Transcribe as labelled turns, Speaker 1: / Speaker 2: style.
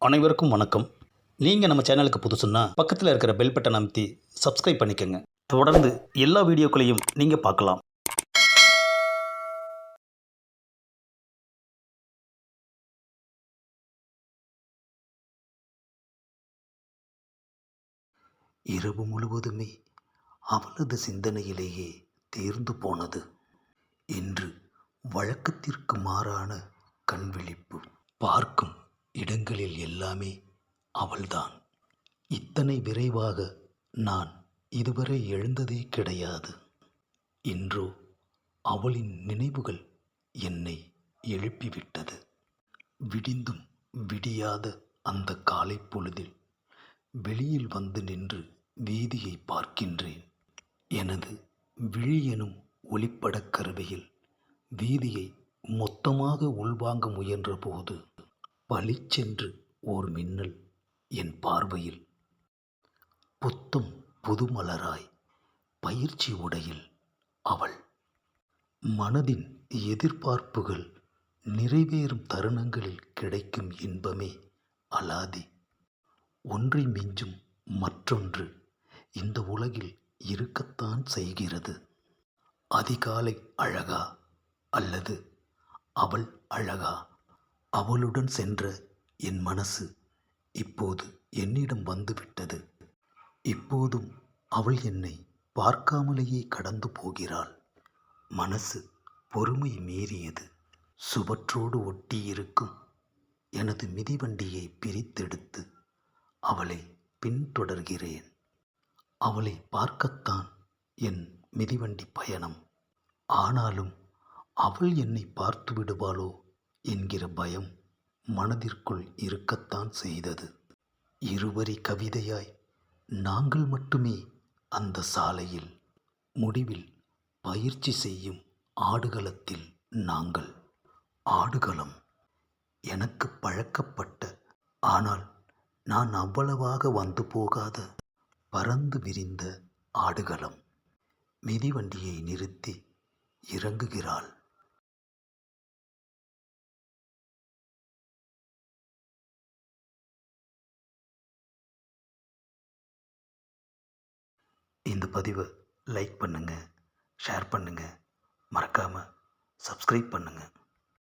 Speaker 1: அனைவருக்கும் வணக்கம். நீங்கள் நம்ம சேனலுக்கு புதுசுன்னா பக்கத்தில் இருக்கிற பெல் பட்டனை அமைத்தி சப்ஸ்கிரைப் பண்ணிக்கோங்க. தொடர்ந்து எல்லா வீடியோக்களையும் நீங்கள் பார்க்கலாம். இரவு முழுவதுமே அவளது சிந்தனையிலேயே தேர்ந்து போனது. இன்று வழக்கத்திற்கு மாறான கண்விழிப்பு. பார்க்கும் இடங்களில் எல்லாமே அவள்தான். இத்தனை விரைவாக நான் இதுவரை எழுந்ததே கிடையாது. இன்றோ அவளின் நினைவுகள் என்னை எழுப்பிவிட்டது. விடிந்தும் விடியாத அந்த காலை பொழுதில் வெளியில் வந்து நின்று வீதியை பார்க்கின்றேன். எனது விழி எனும் ஒளிப்படக் கருவியில் வீதியை மொத்தமாக உள்வாங்க முயன்ற போது பளிச்சென்று ஓர் மின்னல் என் பார்வையில். புத்தம் புதுமலராய் பயிற்சி உடையில் அவள். மனதின் எதிர்பார்ப்புகள் நிறைவேறும் தருணங்களில் கிடைக்கும் இன்பமே அலாதி. ஒன்றை மிஞ்சும் மற்றொன்று இந்த உலகில் இருக்கத்தான் செய்கிறது. அதிகாலை அழகா அல்லது அவள் அழகா? அவளுடன் சென்ற என் மனசு இப்போது என்னிடம் வந்துவிட்டது. இப்போதும் அவள் என்னை பார்க்காமலேயே கடந்து போகிறாள். மனசு பொறுமை மீறியது. சுவற்றோடு ஒட்டியிருக்கும் எனது மிதிவண்டியை பிரித்தெடுத்து அவளை பின்தொடர்கிறேன். அவளை பார்க்கத்தான் என் மிதிவண்டி பயணம். ஆனாலும் அவள் என்னை பார்த்து விடுவாளோ என்கிற பயம் மனதிற்குள் இருக்கத்தான் செய்தது. இருவரி கவிதையாய் நாங்கள் மட்டுமே அந்த சாலையில். முடிவில் பயிற்சி செய்யும் ஆடுகளத்தில் நாங்கள். ஆடுகளம் எனக்கு பழக்கப்பட்ட, ஆனால் நான் அவ்வளவாக வந்து போகாத பறந்து விரிந்த ஆடுகளம். மிதிவண்டியை நிறுத்தி இறங்குகிறாள். இந்த பதிவை லைக் பண்ணுங்கள், ஷேர் பண்ணுங்கள், மறக்காமல் சப்ஸ்கிரைப் பண்ணுங்கள்.